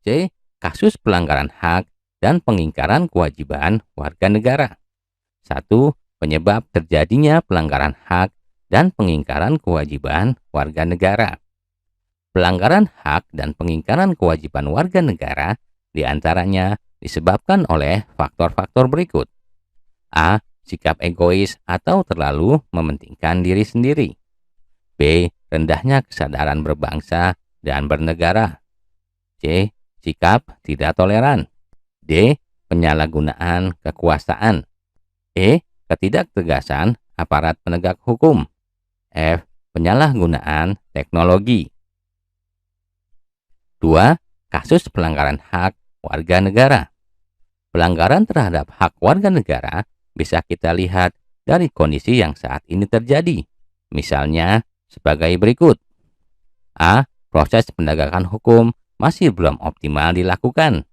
C. Kasus pelanggaran hak dan pengingkaran kewajiban warga negara. 1. Penyebab terjadinya pelanggaran hak dan pengingkaran kewajiban warga negara. Pelanggaran hak dan pengingkaran kewajiban warga negara diantaranya disebabkan oleh faktor-faktor berikut. A. Sikap egois atau terlalu mementingkan diri sendiri. B. Rendahnya kesadaran berbangsa dan bernegara. C. Sikap tidak toleran. D. Penyalahgunaan kekuasaan. E. Ketidaktegasan aparat penegak hukum. F. Penyalahgunaan teknologi. 2. Kasus pelanggaran hak warga negara. Pelanggaran terhadap hak warga negara bisa kita lihat dari kondisi yang saat ini terjadi. Misalnya sebagai berikut. A. Proses penegakan hukum masih belum optimal dilakukan.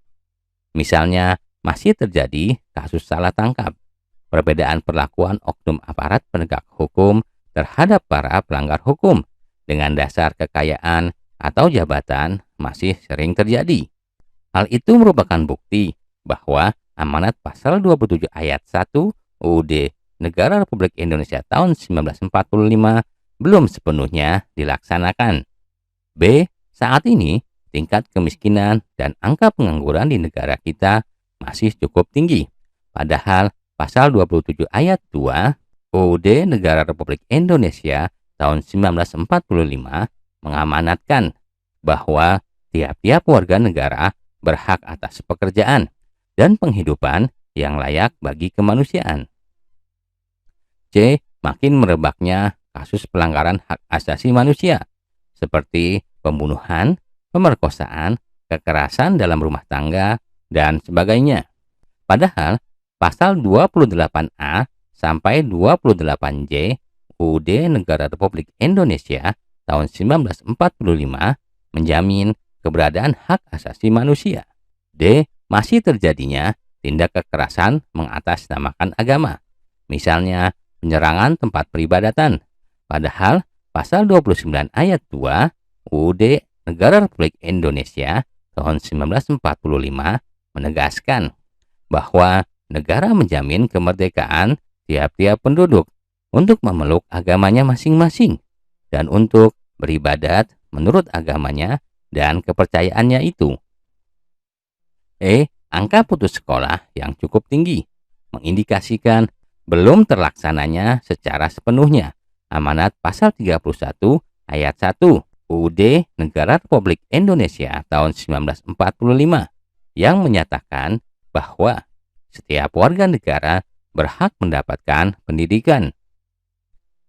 Misalnya masih terjadi kasus salah tangkap, perbedaan perlakuan oknum aparat penegak hukum terhadap para pelanggar hukum dengan dasar kekayaan atau jabatan masih sering terjadi. Hal itu merupakan bukti bahwa amanat pasal 27 ayat 1 UUD Negara Republik Indonesia tahun 1945 belum sepenuhnya dilaksanakan. B. Saat ini tingkat kemiskinan dan angka pengangguran di negara kita masih cukup tinggi. Padahal pasal 27 ayat 2 UUD Negara Republik Indonesia tahun 1945 mengamanatkan bahwa tiap-tiap warga negara berhak atas pekerjaan dan penghidupan yang layak bagi kemanusiaan. C. Makin merebaknya kasus pelanggaran hak asasi manusia seperti pembunuhan, pemerkosaan, kekerasan dalam rumah tangga, dan sebagainya. Padahal pasal 28A sampai 28J UUD Negara Republik Indonesia tahun 1945 menjamin keberadaan hak asasi manusia. D. Masih terjadinya tindak kekerasan mengatasnamakan agama, misalnya penyerangan tempat peribadatan. Padahal pasal 29 ayat 2 UUD Negara Republik Indonesia tahun 1945 menegaskan bahwa negara menjamin kemerdekaan tiap-tiap penduduk untuk memeluk agamanya masing-masing dan untuk beribadat menurut agamanya dan kepercayaannya itu. E. Angka putus sekolah yang cukup tinggi mengindikasikan belum terlaksananya secara sepenuhnya amanat pasal 31 ayat 1 UUD Negara Republik Indonesia tahun 1945 yang menyatakan bahwa setiap warga negara berhak mendapatkan pendidikan.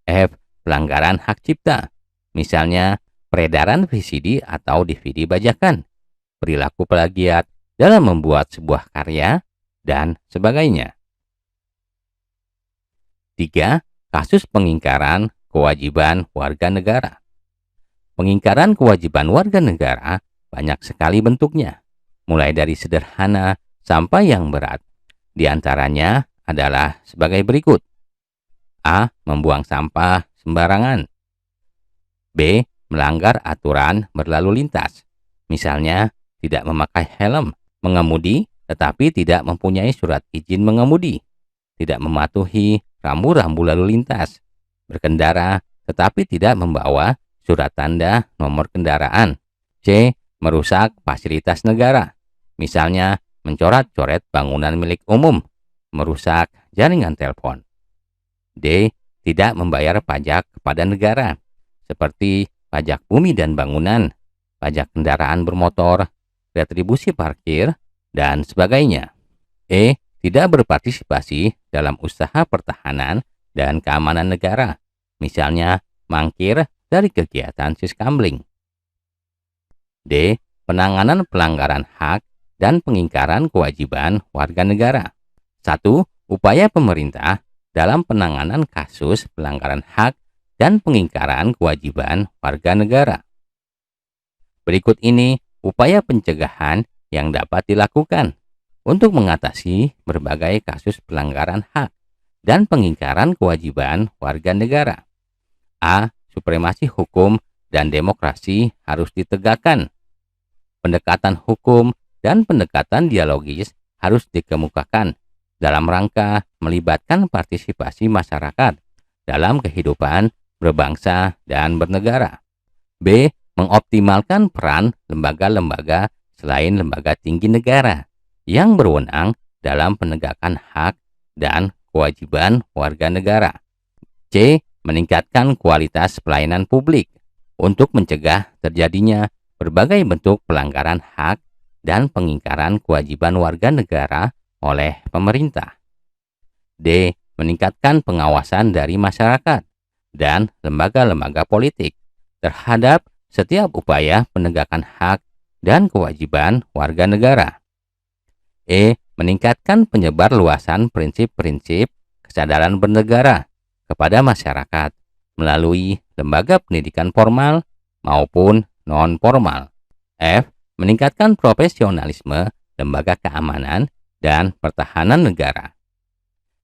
F. Pelanggaran hak cipta, misalnya peredaran VCD atau DVD bajakan, perilaku plagiat dalam membuat sebuah karya, dan sebagainya. 3. Kasus pengingkaran kewajiban warga negara. Pengingkaran kewajiban warga negara banyak sekali bentuknya, mulai dari sederhana sampai yang berat. Di antaranya adalah sebagai berikut. A. Membuang sampah sembarangan. B. Melanggar aturan berlalu lintas, misalnya tidak memakai helm, mengemudi tetapi tidak mempunyai surat izin mengemudi, tidak mematuhi rambu-rambu lalu lintas, berkendara tetapi tidak membawa surat tanda nomor kendaraan. C. Merusak fasilitas negara, misalnya mencoret-coret bangunan milik umum, merusak jaringan telepon. D. Tidak membayar pajak kepada negara, seperti pajak bumi dan bangunan, pajak kendaraan bermotor, retribusi parkir, dan sebagainya. E. Tidak berpartisipasi dalam usaha pertahanan dan keamanan negara, misalnya mangkir dari kegiatan siskambling. D. Penanganan pelanggaran hak dan pengingkaran kewajiban warga negara. 1. Upaya pemerintah dalam penanganan kasus pelanggaran hak dan pengingkaran kewajiban warga negara. Berikut ini upaya pencegahan yang dapat dilakukan untuk mengatasi berbagai kasus pelanggaran hak dan pengingkaran kewajiban warga negara. A. Supremasi hukum dan demokrasi harus ditegakkan. pendekatan hukum dan pendekatan dialogis harus dikemukakan dalam rangka melibatkan partisipasi masyarakat dalam kehidupan berbangsa dan bernegara. B. Mengoptimalkan peran lembaga-lembaga selain lembaga tinggi negara yang berwenang dalam penegakan hak dan kewajiban warga negara. C. Meningkatkan kualitas pelayanan publik untuk mencegah terjadinya berbagai bentuk pelanggaran hak dan pengingkaran kewajiban warga negara oleh pemerintah. D. Meningkatkan pengawasan dari masyarakat dan lembaga-lembaga politik terhadap setiap upaya penegakan hak dan kewajiban warga negara. E. Meningkatkan penyebarluasan prinsip-prinsip kesadaran bernegara kepada masyarakat melalui lembaga pendidikan formal maupun non-formal. F. Meningkatkan profesionalisme lembaga keamanan dan pertahanan negara.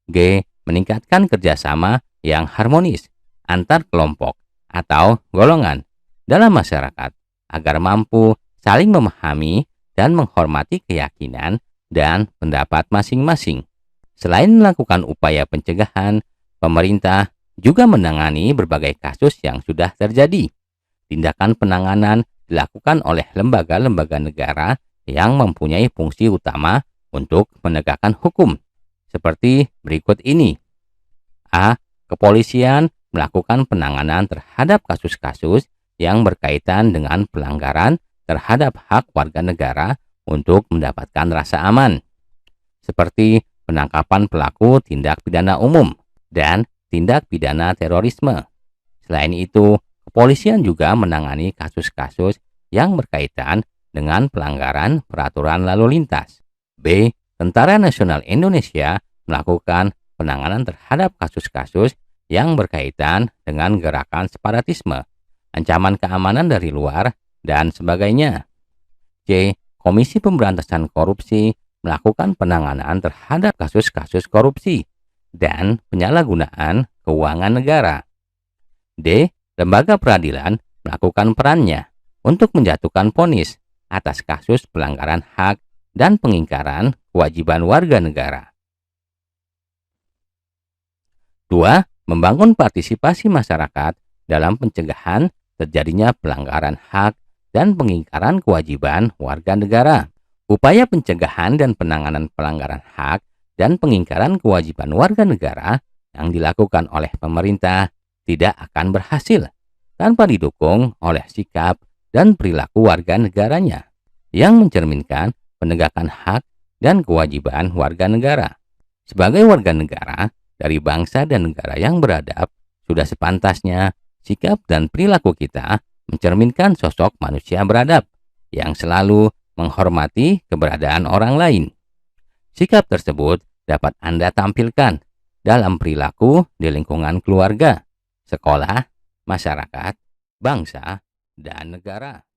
G. Meningkatkan kerjasama yang harmonis antar kelompok atau golongan dalam masyarakat agar mampu saling memahami dan menghormati keyakinan dan pendapat masing-masing. Selain melakukan upaya pencegahan, pemerintah juga menangani berbagai kasus yang sudah terjadi. Tindakan penanganan dilakukan oleh lembaga-lembaga negara yang mempunyai fungsi utama untuk menegakkan hukum, seperti berikut ini. A. Kepolisian melakukan penanganan terhadap kasus-kasus yang berkaitan dengan pelanggaran terhadap hak warga negara untuk mendapatkan rasa aman, seperti penangkapan pelaku tindak pidana umum dan tindak pidana terorisme. Selain itu, kepolisian juga menangani kasus-kasus yang berkaitan dengan pelanggaran peraturan lalu lintas. B. Tentara Nasional Indonesia melakukan penanganan terhadap kasus-kasus yang berkaitan dengan gerakan separatisme, ancaman keamanan dari luar, dan sebagainya. C. Komisi Pemberantasan Korupsi melakukan penanganan terhadap kasus-kasus korupsi dan penyalahgunaan keuangan negara. D. Lembaga peradilan melakukan perannya untuk menjatuhkan vonis atas kasus pelanggaran hak dan pengingkaran kewajiban warga negara. 2. Membangun partisipasi masyarakat dalam pencegahan terjadinya pelanggaran hak dan pengingkaran kewajiban warga negara. Upaya pencegahan dan penanganan pelanggaran hak dan pengingkaran kewajiban warga negara yang dilakukan oleh pemerintah tidak akan berhasil tanpa didukung oleh sikap dan perilaku warga negaranya yang mencerminkan penegakan hak dan kewajiban warga negara. Sebagai warga negara dari bangsa dan negara yang beradab, sudah sepantasnya sikap dan perilaku kita mencerminkan sosok manusia beradab yang selalu menghormati keberadaan orang lain. Sikap tersebut dapat Anda tampilkan dalam perilaku di lingkungan keluarga, sekolah, masyarakat, bangsa, dan negara.